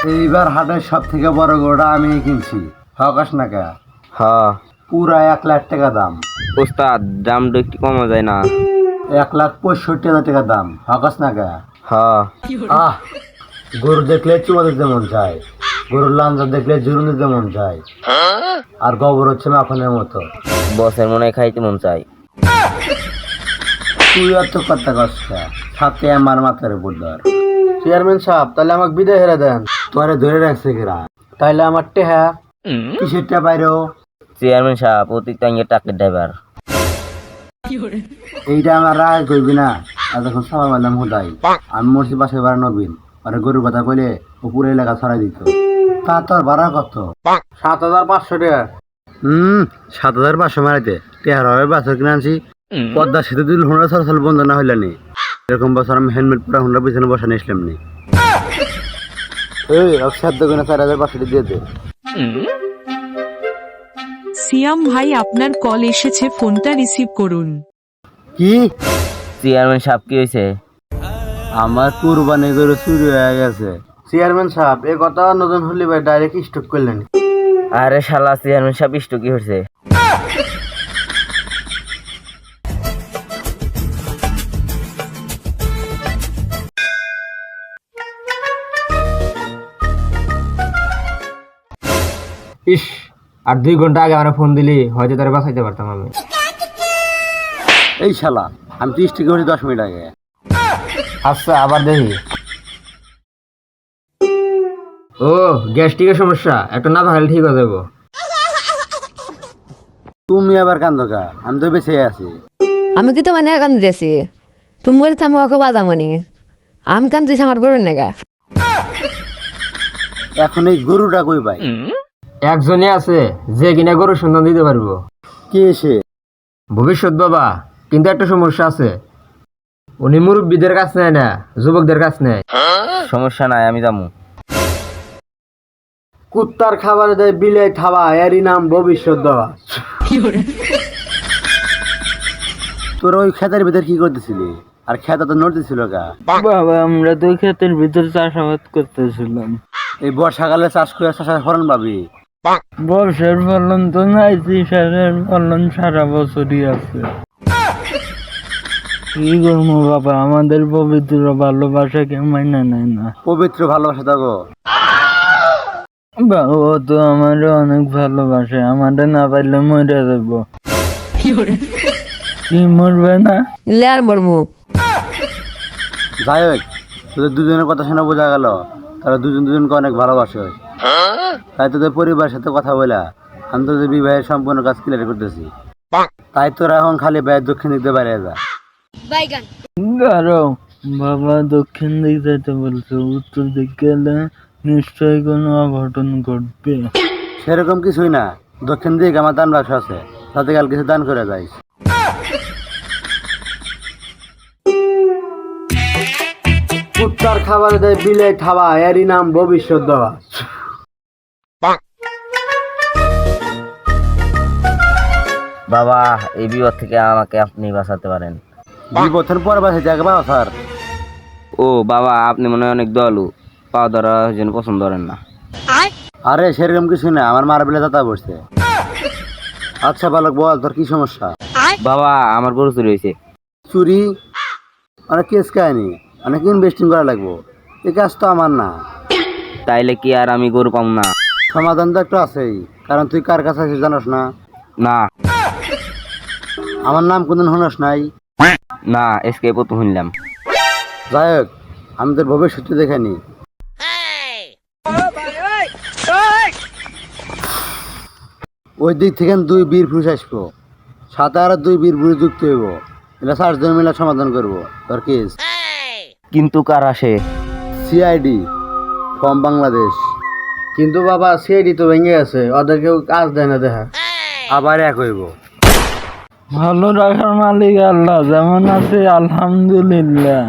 এইবার হাটের সব থেকে বড় গরুটা আমি কিনছি, হকাস না কে? হ্যাঁ পুরা 1 লাখ টাকা দাম। ওস্তাদ, দামটা একটু কমা যায় না? 1,65,000 টাকা দাম, হকাস না কে? হ্যাঁ আহ, গরু দেখলে চুমা দিতে মন চায়, গরুর লাঞ্জা দেখলে জুরুন দিতে মন চায়, আর গোবর হচ্ছে মাখনের মতো। বসের মনে হয় খাইতে মন চাই। তুই অত কথা কষ্ট, সাথে আমার মাথার উপর ধর। চেয়ারম্যান সাহেব, তাহলে আমাকে বিদায় হেরে দেন। তোরে ধরে রাখছে কেরা? তাইলে আমার টেহা কিসের টেহা পাইরো? চেয়ারম্যান সাহেব অতিরিক্ত টাকের ড্রাইভার। এইটা আমার রায় করবি না। এতক্ষণ সবাই বললাম হুদাই, আমি মরছি পাশে ভাড়া নবীন, আর গরুর কথা কইলে ও পুরো এলাকা ছড়াই দিত। তা তোর ভাড়া কত? 7,500 টাকা। 7,500 মারাইতে টেহার হবে বাছর কিনে আনছি। পদ্মা সেতু দিল হুন্ডা চলাচল বন্ধ না হইলানি, এরকম বছর আমি হেলমেট পরে হুন্ডা পিছনে বসা নিয়েছিলাম নি। এই সাধ্য কিনা 4,500 দিয়ে দে। সিয়াম ভাই, আপনার কল এসেছে, ফোনটা রিসিভ করুন। কি? চেয়ারম্যান সাহেব কি হয়েছে? আমার কুরবানি গরু চুরি হয়ে গেছে। চেয়ারম্যান সাহেব, এ কথা নতুন হলি ভাই ডাইরেক্ট স্টক করলেন। আরে শালা, চেয়ারম্যান সাহেব ইষ্ট কি হয়েছে? ইস, আর 2 ঘন্টা আগে আমার ফোন দিলি হয়তো তারা বাঁচাইতে পারতাম আমি। এই শালা, আমি তো স্টিক করি 10 মিনিট আগে। আচ্ছা, আবার দেখি। ও, গ্যাস্ট্রিকের সমস্যা, একটা না ভালো ঠিক হয়ে যাবো। তুমি আবার কান্দকা? আমি তো বেঁচে আছি। আমি কি তো মানে কান্দিতেছি? তুমি বলে থামো ওকে বাদামনি, আমি কান্দিছি আমার গরুর নেগা। এখন এই গরুটা কই পাই? একজনে আছে যে কিনা গরুর সন্ধান দিতে পারবো। কে এসে? ভবিষ্যৎ বাবা, কিন্তু একটা সমস্যা আছে, উনি মুরব্বীদের কাছ নেয় না, যুবকদের কাছ নেয়। সমস্যা নাই, আমি যাবো। কুত্তার খাবার দেয় বিলে খাওয়া, এরই নাম ভবিষ্যৎ দেওয়া। তোর ওই খেতের ভিতর কি করতেছিলি? আর খেতা তো নড়তেছিল গা। বাবা, আমরা তো ক্ষেতের ভিতর চাষাবাদ করতেছিলাম। এই বর্ষাকালে চাষ করে চাষের ফলন পাবি। বর্ষার ফলন তো নাই, সারের ফলন সারা বছরই আছে। কি করবো বাবা, আমাদের পবিত্র ভালোবাসাকে মাইনা নেয় না। পবিত্র ভালোবাসা থাকো। বাবা, ও তো আমারে অনেক ভালোবাসে, আমারে না পাইলে মরে যাবো। কি মরবে না? লে আর মরমু। যাই হোক, তোদের দুজনের কথা শুনে বোঝা গেল তারা দুজনকে অনেক ভালোবাসে। তাই তোদের পরিবারের সাথে কথা বলে আমি তোদের বিবাহের সম্পূর্ণ কাজ ক্লিয়ার করতেছি। তাই তোরা এখন খালি ব্যয় দক্ষিণ দিতে বাইরে যা। দাঁড়াও বাবা, দক্ষিণ দিক যাইতে বলছো, উত্তর দিক গেলে নিশ্চয়ই কোনো অঘটন ঘটবে। সেরকম কিছুই না, দক্ষিণ দিকে আমার দান বাক্স আছে, তাতে কাল কিছু দান করে যাইস। কুত্তার খাবার দেয় বিলে খাওয়া, এরই নাম ভবিষ্যৎ দেওয়া। বাবা, এই বিপদ থেকে আমাকে আপনি বাঁচাতে পারেন। বিপদের পর বাসে যাকে বাবা স্যার। ও বাবা, আপনি মনে হয় অনেক দয়ালু, পাও ধরা জন্য পছন্দ করেন না। আরে সেরকম কিছু না, আমার মারা বেলে দাতা বসছে। আচ্ছা বালক, বল তোর কি সমস্যা? বাবা, আমার গরু চুরি হয়েছে। চুরি? অনেক কেস কাহিনি, অনেক ইনভেস্টিং করা লাগবো, এই কাজ তো আমার না। তাইলে কি আর আমি গরু পাম না? সমাধান তো একটু আছেই, কারণ তুই কার কাছে আছিস জানোস না? না আমার নাম কোনদিন শুনস নাই? না, এসকে প্রথম শুনলাম। যাই হোক, আমি তোর ভবিষ্যৎ দেখে নি। ওই দিক থেকে 2 বীর পুরুষ আসবো, সাথে আর 2 বীর পুরুষ যুক্ত হইব, এটা 4 জন মিলে সমাধান করবো তোর কেস। কিন্তু কার আসে? CID from Bangladesh. কিন্তু বাবা, সিআইডি তো ভেঙে গেছে, ওদের কেউ কাজ দেয় না, দেখা আবার এক হইব। ভালো রাখার মালিক আল্লাহ, যেমন আছে আলহামদুলিল্লাহ।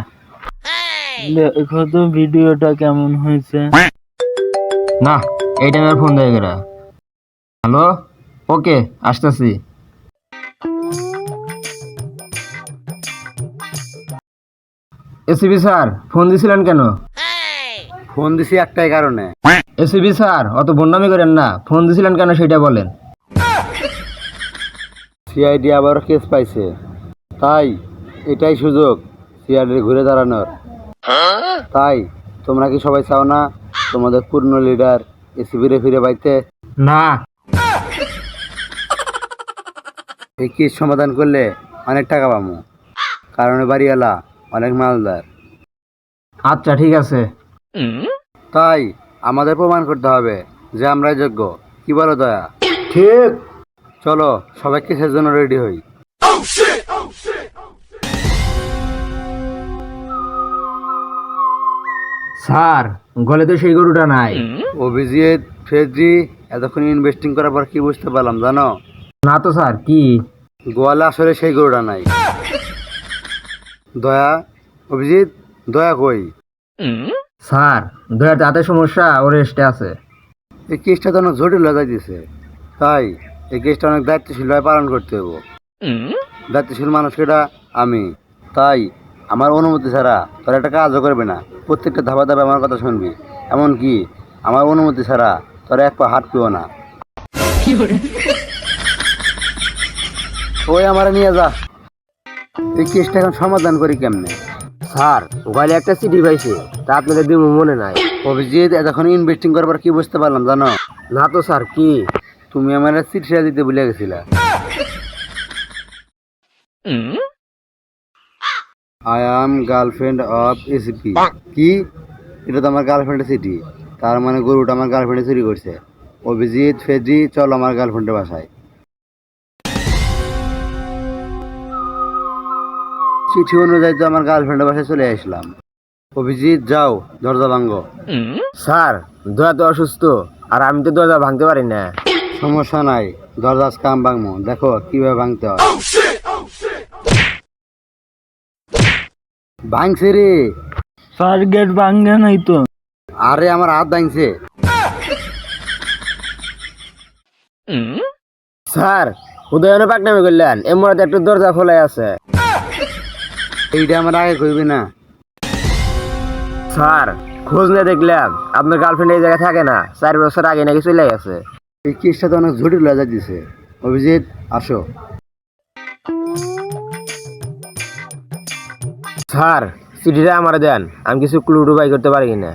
দেখো তো ভিডিওটা কেমন হয়েছে। না, এই টাইমে ফোন দেয় এরা। হ্যালো, ওকে, আসতেছি। এসিপি স্যার, ফোন দিছিলেন কেন? ফোন দিছি একটাই কারণে। এসিবি স্যার অত বন্ডামি করেন না, ফোন দিছিলেন কেন সেটা বলেন। সিআইডি আবার কেস পাইছে, তাই এটাই সুযোগ সিআইডি ঘুরে দাঁড়ানোর। তাই তোমরা কি সবাই চাও না তোমাদের পূর্ণ লিডার এসিবিরে ফিরে পাইতে? না। এই কেস সমাধান করলে অনেক টাকা পাবো, কারণ বাড়িওয়ালা অনেক মালদার। আচ্ছা ঠিক আছে। তাই আমাদের প্রমাণ করতে হবে যে আমরাই যোগ্য। কি বলো দয়া? ঠিক। চলো সবাই কেসের জন্য রেডি হই। স্যার গলে তো সেই গরুটা নাই। অভিজিৎ ফেজি এতক্ষণ ইনভেস্টিং করার পর কি বুঝতে পারলাম জানো? না তো স্যার, কি? গোয়ালে আসলে সেই গরুটা নাই। দয়া, অভিজিৎ, দয়া কই? স্যার দয়ার দাঁতের সমস্যা, ওর রেস্টে আছে। এই কেসটা তো অনেক জটিল হয়ে যাইতেছে, তাই এই কেসটা অনেক দায়িত্বশীলভাবে পালন করতে হবে। দায়িত্বশীল মানুষটা আমি, তাই আমার অনুমতি ছাড়া তোর একটা কাজও করবে না। প্রত্যেকটা ধাপে ধাপে আমার কথা শুনবি, এমনকি আমার অনুমতি ছাড়া তোর এক পা হাঁটপিও না। ওই আমার নিয়ে যা। এই কেসটা এখন সমাধান করি কেমনে? স্যার গলে একটা চিঠি পাইছে, তা আপনাদের দিব মনে নাই। অভিজিৎ এতক্ষণ ইনভেস্টিং করবার কি বুঝতে পারলাম জানো? না তো স্যার, কি? তুমি আমার চিঠিটা দিতে ভুলে গেছিলা। I am girlfriend of ACP. কি? এটা তো আমার গার্লফ্রেন্ডের চিঠি, তার মানে গরুটা আমার গার্লফ্রেন্ডে চুরি করছে। অভিজিৎ ফেজি চল আমার গার্লফ্রেন্ডের বাসায়। চিঠি অনুযায়ী তো আমার গার্লফ্রেন্ডের বাসায় চলে আসলাম। অভিজিৎ যাও, দরজা ভাঙ্গো। স্যার দয়া তো অসুস্থ, আর আমি তো দরজা ভাঙতে পারি না। সমস্যা নাই, দরজা আজকে আমি ভাঙবো, দেখো কিভাবে ভাঙতে হয়। ভাঙছে রে। স্যার গেট ভাঙ্গে নাই তো। আরে আমার হাত ভাঙছে। স্যার উদয়নে পাকনামি করলেন, এমন একটু দরজা খোলাই আছে। এইটা আমার আগে কইবি না। স্যার খোঁজ নিয়ে দেখলাম আপনার গার্লফ্রেন্ড এই জায়গায় থাকে না, 4 বছর আগে নাকি চলে গেছে। এই কেসটা তো অনেক জটিল হয়ে যাচ্ছে। অভিজিৎ আসো। স্যার চিঠিটা আমার দেন, আমি কিছু ক্লু বাই করতে পারি কিনা।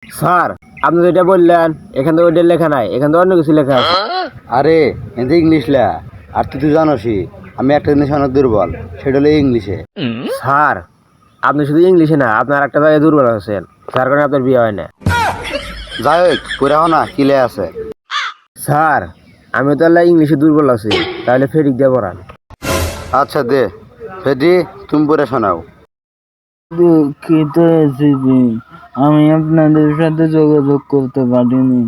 স্যার আপনি যেটা বললেন এখান থেকে ওইটা লেখা নাই, এখান থেকে অন্য কিছু লেখা আছে। আরে এতে ইংলিশ লেখা, আর তুই জানোসই আমি একটা জিনিস অনেক দুর্বল, সেটা হলো ইংলিশে। স্যার আপনি শুধু ইংলিশে না, আপনার একটা জায়গায় দুর্বল আছেন, যার কারণে আপনার বিয়ে হয় না। যাই হোক পুরাও না কি লেখা আছে? স্যার আমি তো আল্লাহ ইংলিশে দুর্বল আছি, তাহলে ফেরিক দিয়ে পড়ান। আচ্ছা দে ফেজি, তুমি পড়ে শোনাও। দুঃখিত এসিপি, আমি আপনাদের সাথে যোগাযোগ করতে পারিনি,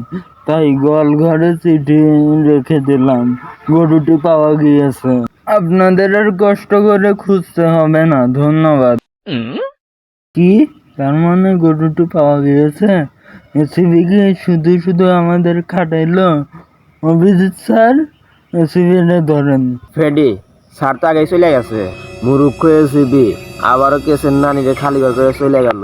তাই গোয়াল ঘরে চিঠি রেখে দিলাম। গরুটি পাওয়া গিয়েছে, আপনাদের আর কষ্ট করে খুঁজতে হবে না, ধন্যবাদ। কি? তার মানে গরুটি পাওয়া গিয়েছে? এসিপি কি শুধু শুধু আমাদের খাটাইলো? অভিজিৎ স্যার, এসিপি ধরেন। ফ্রেডি স্যার তো আগে চলে গেছে, মুরুক্ষ এসিবি আবারও কেসের নানিরে খালি ঘর করে চলে গেল।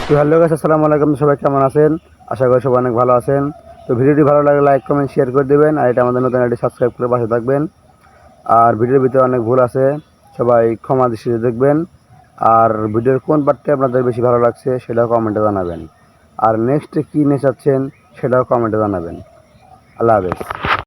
তো হ্যালো গাইস, আসসালামু আলাইকুম। সবাই কেমন আছেন? আশা করি সবাই অনেক ভালো আছেন। তো ভিডিওটি ভালো লাগলে লাইক কমেন্ট শেয়ার করে দেবেন, আর এটা আমাদের নতুন আইডি সাবস্ক্রাইব করে পাশে থাকবেন। আর ভিডিওর ভিতরে অনেক ভুল আছে, সবাই ক্ষমা দৃষ্টিতে দেখবেন। আর ভিডিওর কোন পার্টটা আপনাদের বেশি ভালো লাগছে সেটাও কমেন্টে জানাবেন, আর নেক্সটে কী নিয়ে চাচ্ছেন সেটাও কমেন্টে জানাবেন। আল্লাহ হাফেজ।